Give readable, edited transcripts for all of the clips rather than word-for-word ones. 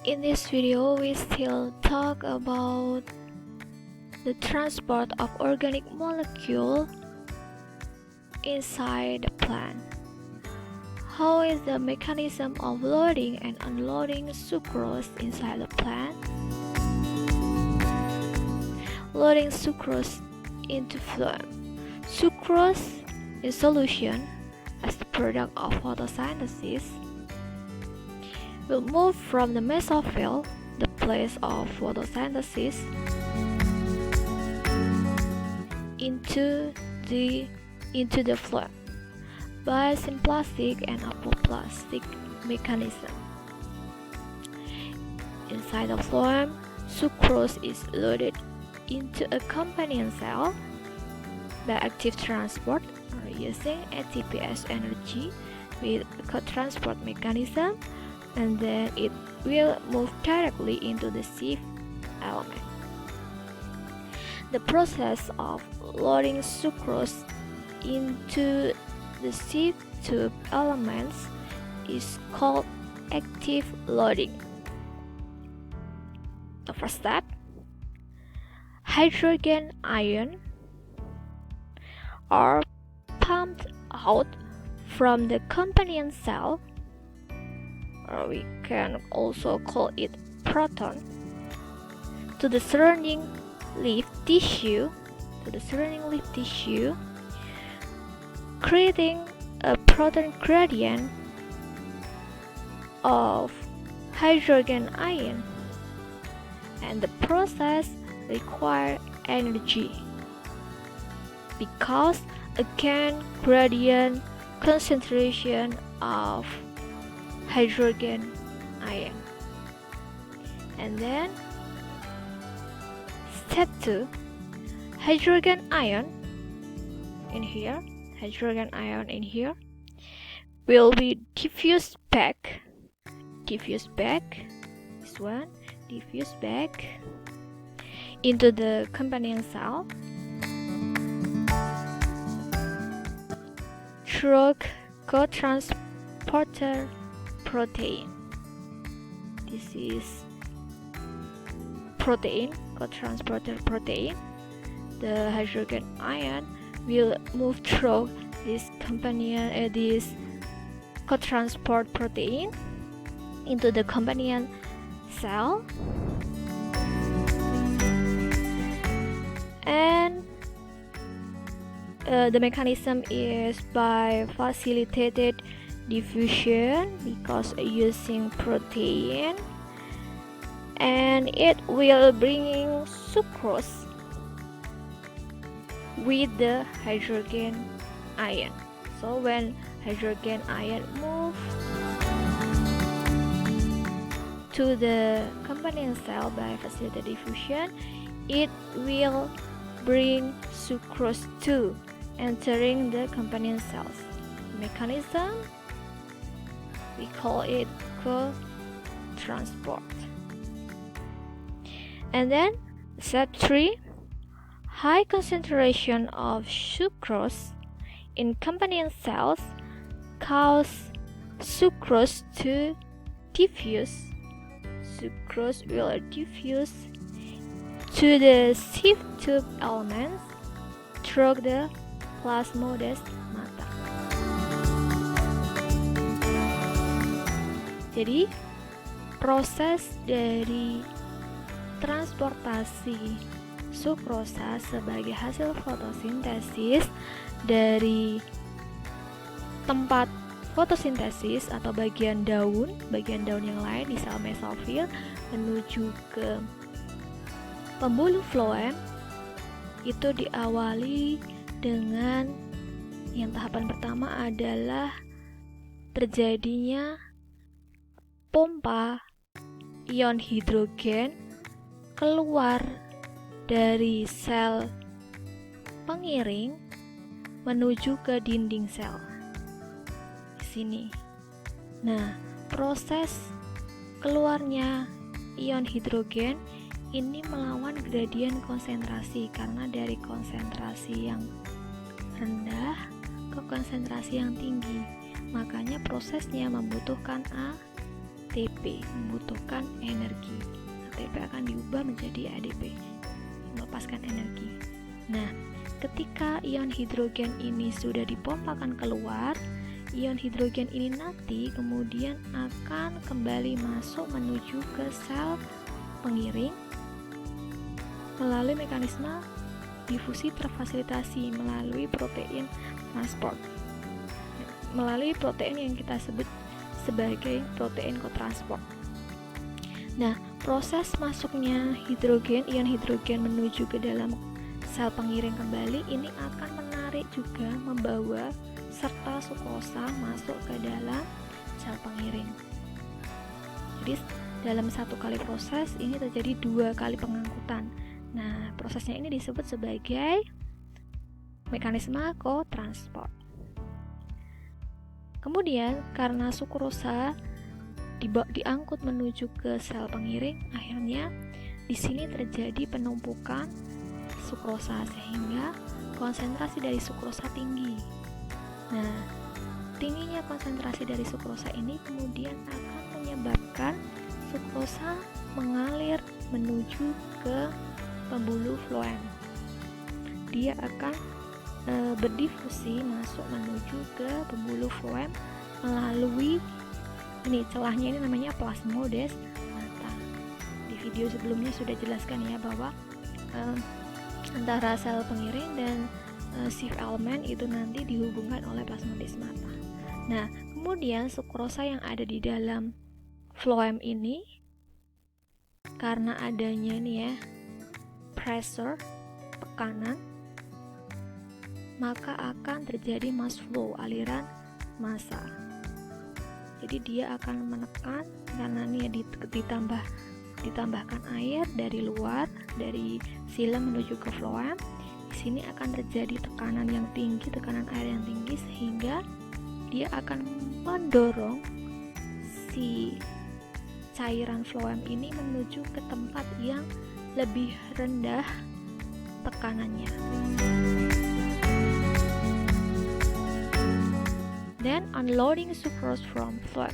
In this video, we still talk about the transport of organic molecule inside the plant. How is the mechanism of loading and unloading sucrose inside the plant? Loading sucrose into phloem. Sucrose in solution as the product of photosynthesis will move from the mesophyll, the place of photosynthesis, into the phloem by symplastic and apoplastic mechanism. Inside the phloem, sucrose is loaded into a companion cell by active transport or using ATPase energy with a co-transport mechanism, and then it will move directly into the sieve element. The process of loading sucrose into the sieve tube elements is called active loading. The first step, hydrogen ion are pumped out from the companion cell, or we can also call it proton, to the surrounding leaf tissue, creating a proton gradient of hydrogen ion, and the process requires energy because again gradient concentration of hydrogen ion. And then step 2, hydrogen ion in here will be diffused back into the companion cell through co-transporter protein. This is protein, co-transporter protein. The hydrogen ion will move through this co-transport protein into the companion cell, and the mechanism is by facilitated diffusion because using protein, and it will bringing sucrose with the hydrogen ion. So when hydrogen ion move to the companion cell by facilitated diffusion, it will bring sucrose too entering the companion cells. Mechanism, we call it co-transport. And then step 3, high concentration of sucrose in companion cells cause sucrose to diffuse. Sucrose will diffuse to the sieve tube elements through the plasmodesmata. Jadi proses dari transportasi sukrosa sebagai hasil fotosintesis dari tempat fotosintesis atau bagian daun yang lain di sel mesofil menuju ke pembuluh phloem itu diawali dengan yang tahapan pertama adalah terjadinya pompa ion hidrogen keluar dari sel pengiring menuju ke dinding sel di sini. Nah, proses keluarnya ion hidrogen ini melawan gradien konsentrasi karena dari konsentrasi yang rendah ke konsentrasi yang tinggi. Makanya prosesnya membutuhkan ATP, membutuhkan energi. ATP akan diubah menjadi ADP, melepaskan energi. Nah, ketika ion hidrogen ini sudah dipompakan keluar, ion hidrogen ini nanti kemudian akan kembali masuk menuju ke sel pengiring melalui mekanisme difusi terfasilitasi melalui protein transport, melalui protein yang kita sebut sebagai protein kotransport. Nah, proses masuknya ion hidrogen menuju ke dalam sel pengiring kembali ini akan menarik juga, membawa serta sukrosa masuk ke dalam sel pengiring. Jadi dalam satu kali proses ini terjadi 2 kali pengangkutan. Nah, prosesnya ini disebut sebagai mekanisme kotransport. Kemudian karena sukrosa diangkut menuju ke sel pengiring, akhirnya di sini terjadi penumpukan sukrosa sehingga konsentrasi dari sukrosa tinggi. Nah, tingginya konsentrasi dari sukrosa ini kemudian akan menyebabkan sukrosa mengalir menuju ke pembuluh floem. Dia akan berdifusi masuk menuju ke pembuluh floem melalui ini, celahnya ini namanya plasmodesmata. Di video sebelumnya sudah jelaskan ya bahwa antara sel pengiring dan Schiff element itu nanti dihubungkan oleh plasmodesmata. Nah, kemudian sukrosa yang ada di dalam floem ini karena adanya nih ya pressure, tekanan, maka akan terjadi mass flow, aliran massa. Jadi dia akan menekan karena nih ditambahkan air dari luar, dari silem menuju ke floem. Di sini akan terjadi tekanan yang tinggi, tekanan air yang tinggi, sehingga dia akan mendorong si cairan floem ini menuju ke tempat yang lebih rendah tekanannya. Then unloading sucrose from phloem.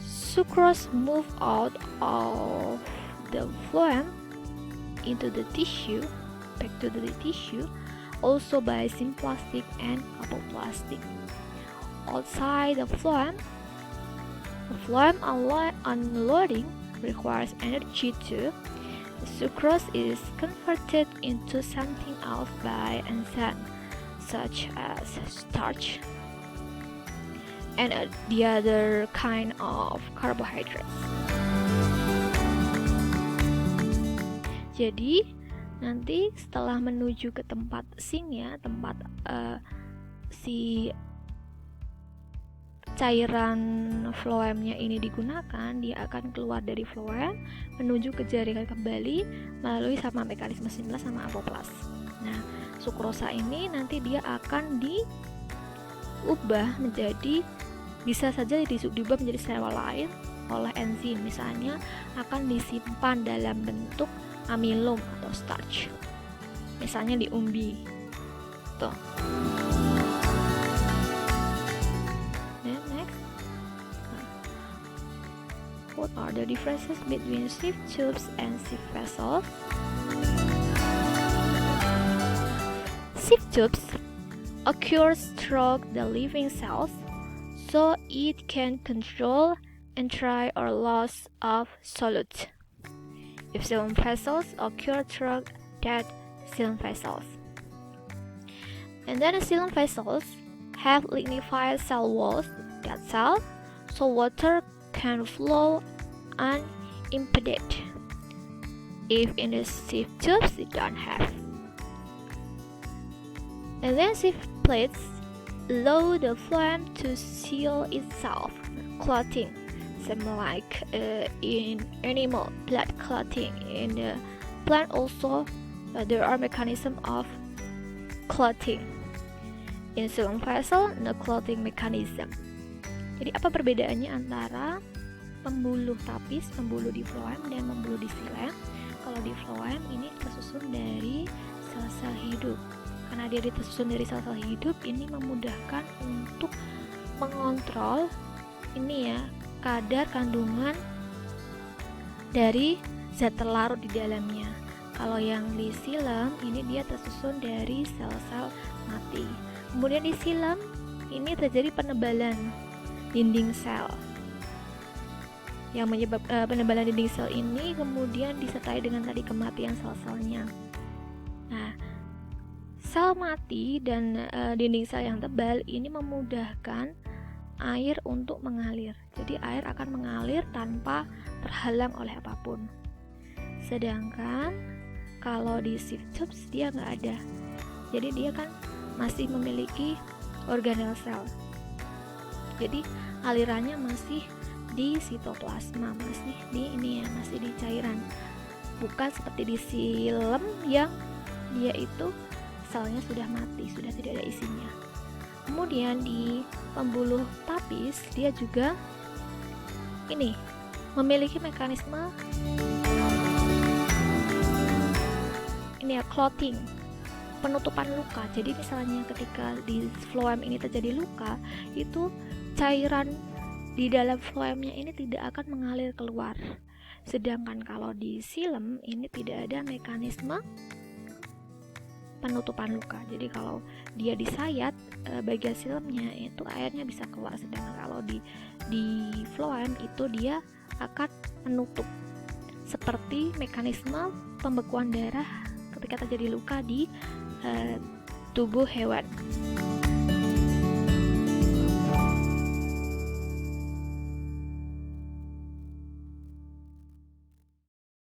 Sucrose move out of the phloem into the tissue, back to the tissue, also by symplastic and apoplastic. Outside the phloem unloading requires energy too. The sucrose is converted into something else by enzyme, such as starch and the other kind of carbohydrates. Jadi nanti setelah menuju ke tempat singnya, tempat si cairan floemnya ini digunakan, dia akan keluar dari floem menuju ke jaringan kembali melalui sama mekanisme simplas sama apoplas. Nah, sukrosa ini nanti dia akan diubah menjadi, bisa saja diubah menjadi senyawa lain oleh enzim, misalnya akan disimpan dalam bentuk amilum atau starch, misalnya di umbi tuh. Then next, what are the differences between sieve tubes and sieve vessels? Sieve tubes occurs through the living cells, so it can control entry or loss of solute. If xylem vessels occur through dead xylem vessels. And then the xylem vessels have lignified cell walls, dead cell, so water can flow unimpeded. If in the sieve tubes it don't have. And then sieve plates allow the phloem to seal itself, clotting, similar like in animal blood clotting. In the plant also there are mechanisms of clotting. In xylem vessel, no clotting mechanism. Jadi apa perbedaannya antara pembuluh tapis, pembuluh di phloem dan pembuluh di xilem? Kalau di phloem ini tersusun dari sel-sel hidup. Karena dia tersusun dari sel-sel hidup, ini memudahkan untuk mengontrol ini ya, kadar kandungan dari zat terlarut di dalamnya. Kalau yang di xilem ini dia tersusun dari sel-sel mati. Kemudian di xilem ini terjadi penebalan dinding sel. Yang menyebabkan penebalan dinding sel ini kemudian disertai dengan tadi kematian sel-selnya. Nah, sel mati dan dinding sel yang tebal ini memudahkan air untuk mengalir. Jadi air akan mengalir tanpa terhalang oleh apapun. Sedangkan kalau di sieve tubes dia nggak ada. Jadi dia kan masih memiliki organel sel. Jadi alirannya masih di sitoplasma, masih di ini ya, masih di cairan. Bukan seperti di xilem yang dia itu selnya sudah mati, sudah tidak ada isinya. Kemudian di pembuluh tapis dia juga ini memiliki mekanisme ini ya, clotting, penutupan luka. Jadi misalnya ketika di phloem ini terjadi luka, itu cairan di dalam phloemnya ini tidak akan mengalir keluar. Sedangkan kalau di xilem ini tidak ada mekanisme penutupan luka. Jadi kalau dia disayat bagian xilemnya itu airnya bisa keluar. Sedangkan kalau di phloem itu dia akan menutup. Seperti mekanisme pembekuan darah ketika terjadi luka di tubuh hewan.